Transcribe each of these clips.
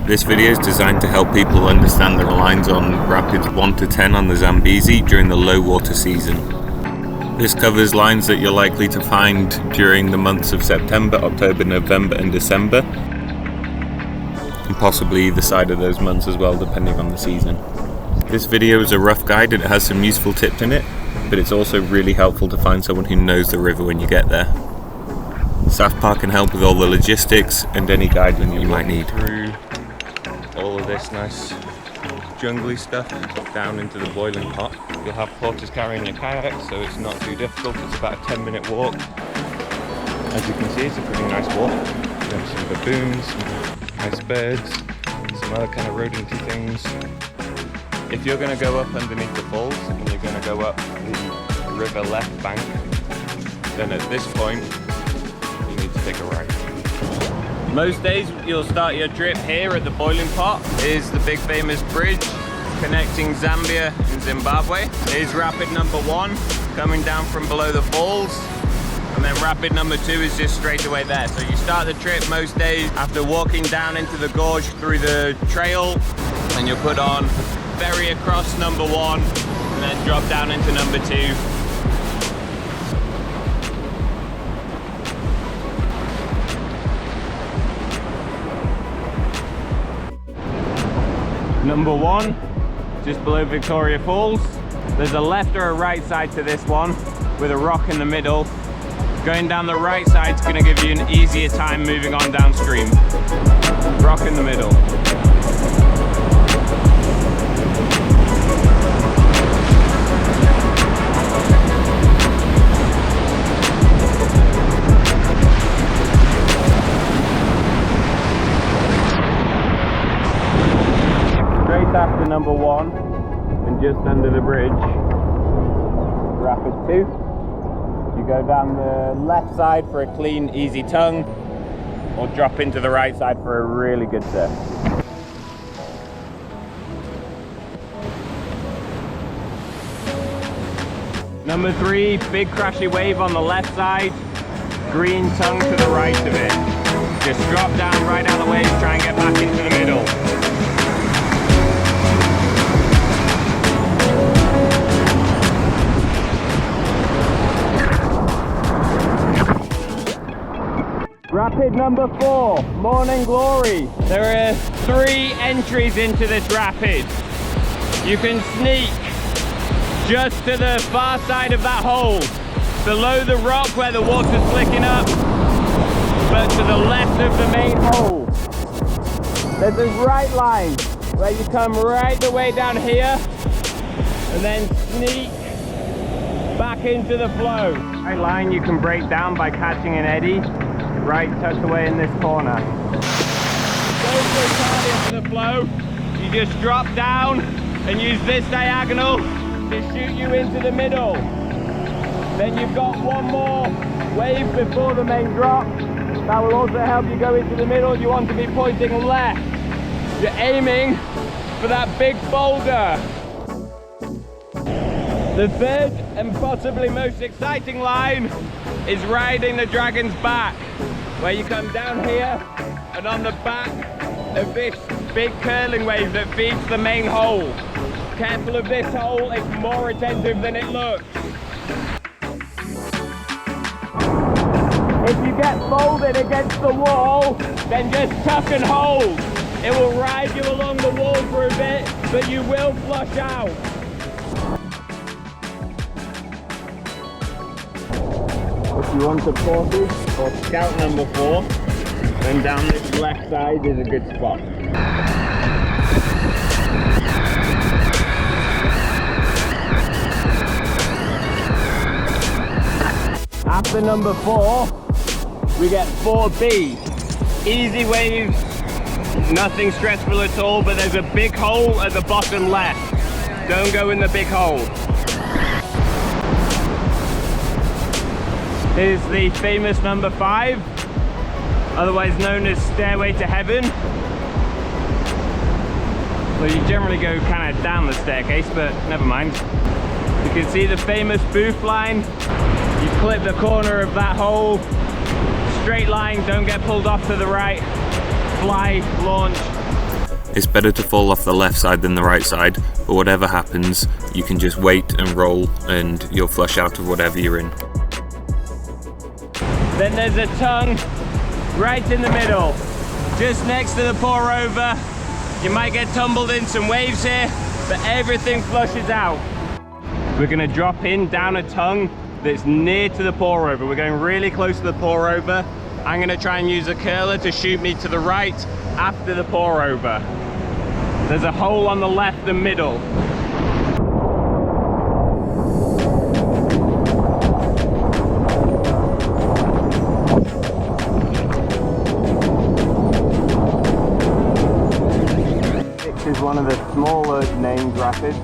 This video is designed to help people understand the lines on rapids 1 to 10 on the Zambezi during the low water season. This covers lines that you're likely to find during the months of September, October, November and December, and possibly either side of those months as well, depending on the season. This video is a rough guide and it has some useful tips in it, but it's also really helpful to find someone who knows the river when you get there. Staff Park can help with all the logistics and any guiding you might need. Through all of this nice jungly stuff down into the boiling pot. You'll have porters carrying your kayak, so it's not too difficult. It's about a 10-minute walk. As you can see, it's a pretty nice walk. You have some baboons, some nice birds, some other kind of rodenty things. If you're going to go up underneath the falls and you're going to go up the river left bank, then at this point you need to take a right. Most days you'll start your trip here at the boiling pot. Is the big famous bridge connecting Zambia and Zimbabwe. Is rapid number 1 coming down from below the falls, and then rapid number 2 is just straight away there. So you start the trip most days after walking down into the gorge through the trail, and you'll put on ferry across number 1 and then drop down into number 2. Number 1, just below Victoria Falls. There's a left or a right side to this one with a rock in the middle. Going down the right side is going to give you an easier time moving on downstream. Rock in the middle. After number 1 and just under the bridge, rapid 2. You go down the left side for a clean, easy tongue, or drop into the right side for a really good surf. Number 3, big crashy wave on the left side, green tongue to the right of it. Just drop down right out of the wave, try and get back into the middle. Rapid number 4, Morning Glory. There are 3 entries into this rapid. You can sneak just to the far side of that hole, below the rock where the water's flicking up, but to the left of the main hole. There's this right line where you come right the way down here and then sneak back into the flow. Right line you can break down by catching an eddy. Right, tucked away in this corner. Go into the flow. You just drop down and use this diagonal to shoot you into the middle. Then you've got one more wave before the main drop. That will also help you go into the middle. You want to be pointing left. You're aiming for that big boulder. The third and possibly most exciting line is riding the dragon's back, where you come down here and on the back of this big curling wave that feeds the main hole. Careful of this hole, it's more retentive than it looks. If you get folded against the wall, then just tuck and hold. It will ride you along the wall for a bit, but you will flush out. If you want to pause it, or scout number 4, then down this left side is a good spot. After number 4, we get 4B. Easy waves, nothing stressful at all, but there's a big hole at the bottom left. Don't go in the big hole. Here's the famous number 5, otherwise known as Stairway to Heaven. Well, you generally go kind of down the staircase, but never mind. You can see the famous booth line. You clip the corner of that hole, straight line, don't get pulled off to the right, fly, launch, It's better to fall off the left side than the right side, but whatever happens, you can just wait and roll and you'll flush out of whatever you're in. Then there's a tongue right in the middle, just next to the pour over. You might get tumbled in some waves here, but everything flushes out. We're gonna drop in down a tongue that's near to the pour over. We're going really close to the pour over. I'm gonna try and use a curler to shoot me to the right after the pour over. There's a hole on the left and middle. Is one of the smaller named rapids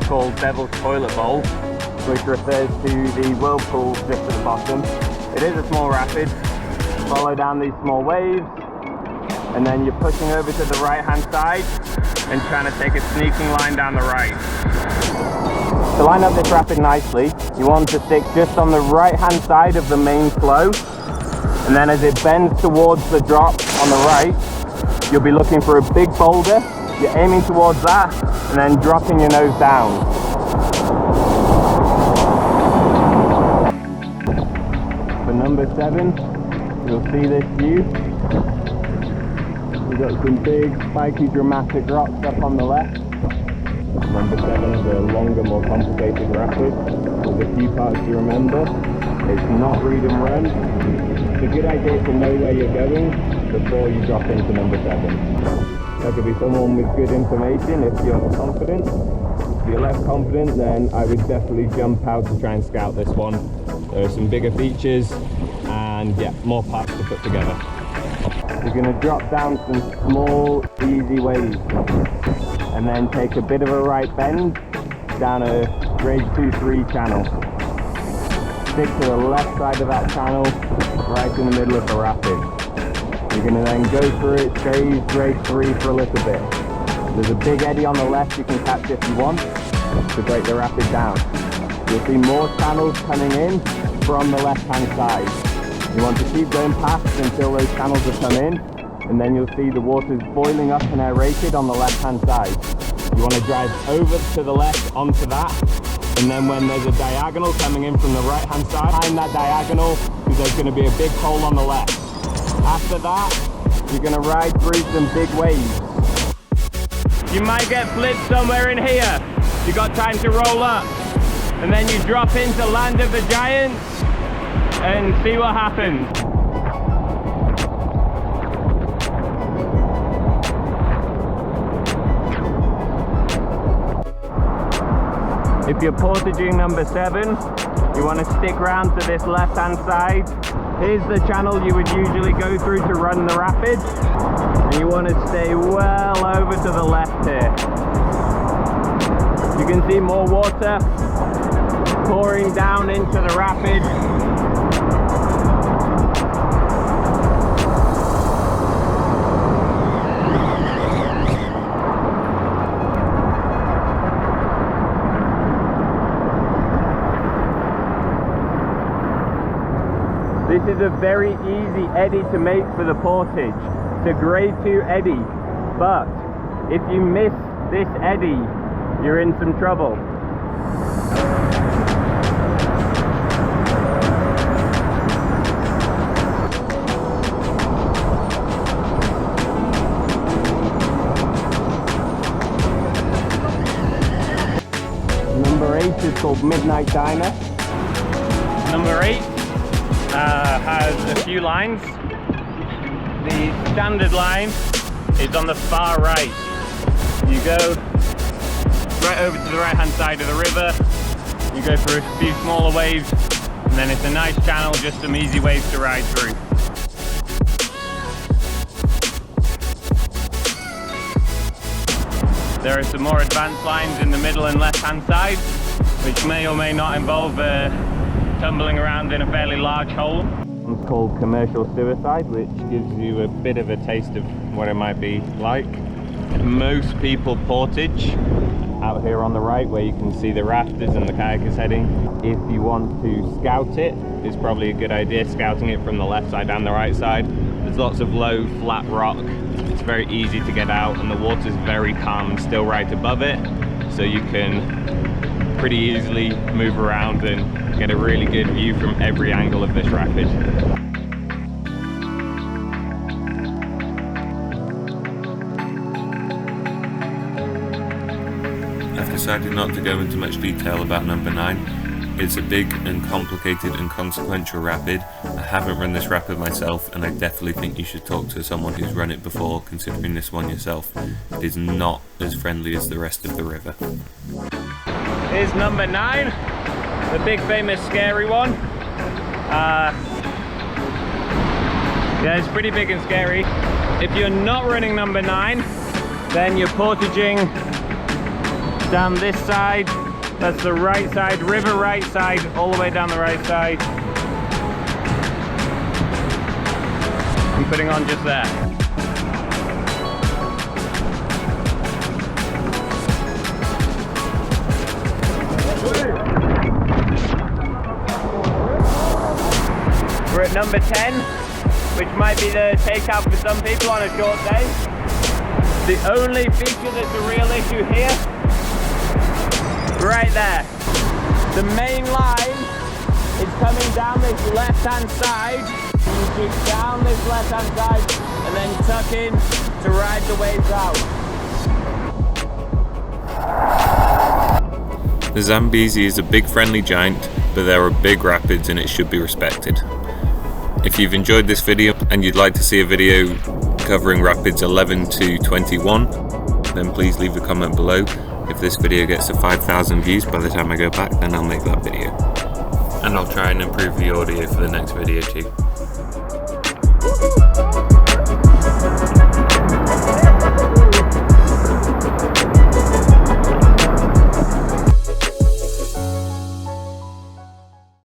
called Devil's Toilet Bowl, which refers to the whirlpool just at the bottom. It is a small rapid. Follow down these small waves, and then you're pushing over to the right hand side and trying to take a sneaking line down the right. To line up this rapid nicely, you want to stick just on the right hand side of the main flow, and then as it bends towards the drop on the right, you'll be looking for a big boulder. You're aiming towards that and then dropping your nose down. For number 7, you'll see this view. We've got some big, spiky, dramatic rocks up on the left. Number 7 is a longer, more complicated rapid. There's a few parts to remember. It's not read and run. It's a good idea to know where you're going before you drop into number 7. That could be someone with good information if you're confident. If you're less confident, then I would definitely jump out to try and scout this one. There are some bigger features and yeah, more parts to put together. You're going to drop down some small, easy waves and then take a bit of a right bend down a grade 2-3 channel. Stick to the left side of that channel, right in the middle of the rapid. You're going to then go through it, stay grade 3 for a little bit. There's a big eddy on the left you can catch if you want to break the rapid down. You'll see more channels coming in from the left hand side. You want to keep going past until those channels have come in, and then you'll see the water's boiling up and aerated on the left hand side. You want to drive over to the left onto that, and then when there's a diagonal coming in from the right hand side, behind that diagonal, there's going to be a big hole on the left. After that, you're going to ride through some big waves. You might get flipped somewhere in here. You got time to roll up. And then you drop into Land of the Giants and see what happens. If you're portaging number 7, you want to stick around to this left hand side. Here's the channel you would usually go through to run the rapid, and you want to stay well over to the left here. You can see more water pouring down into the rapid. This is a very easy eddy to make for the portage. It's a grade 2 eddy, but if you miss this eddy, you're in some trouble. Number 8 is called Midnight Diner. Number 8 has a few lines. The standard line is on the far right. You go right over to the right hand side of the river, you go through a few smaller waves, and then it's a nice channel, just some easy waves to ride through. There are some more advanced lines in the middle and left hand side, which may or may not involve tumbling around in a fairly large hole. It's called Commercial Suicide, which gives you a bit of a taste of what it might be like. Most people portage out here on the right, where you can see the rafters and the kayak is heading. If you want to scout it, it's probably a good idea scouting it from the left side and the right side. There's lots of low, flat rock. It's very easy to get out, and the water's very calm and still right above it, so you can pretty easily move around and get a really good view from every angle of this rapid. I've decided not to go into much detail about number 9. It's a big and complicated and consequential rapid. I haven't run this rapid myself, and I definitely think you should talk to someone who's run it before considering this one yourself. It is not as friendly as the rest of the river. Here's number 9, the big famous scary one. Yeah, it's pretty big and scary. If you're not running number 9, then you're portaging down this side. That's the right side, river right side, all the way down the right side. I'm putting on just there. We're at number 10, which might be the takeout for some people on a short day. The only feature that's a real issue here, right there. The main line is coming down this left-hand side. You dig down this left-hand side and then tuck in to ride the waves out. The Zambezi is a big friendly giant, but there are big rapids and it should be respected. If you've enjoyed this video and you'd like to see a video covering rapids 11 to 21, then please leave a comment below. If this video gets to 5,000 views by the time I go back, then I'll make that video. And I'll try and improve the audio for the next video too.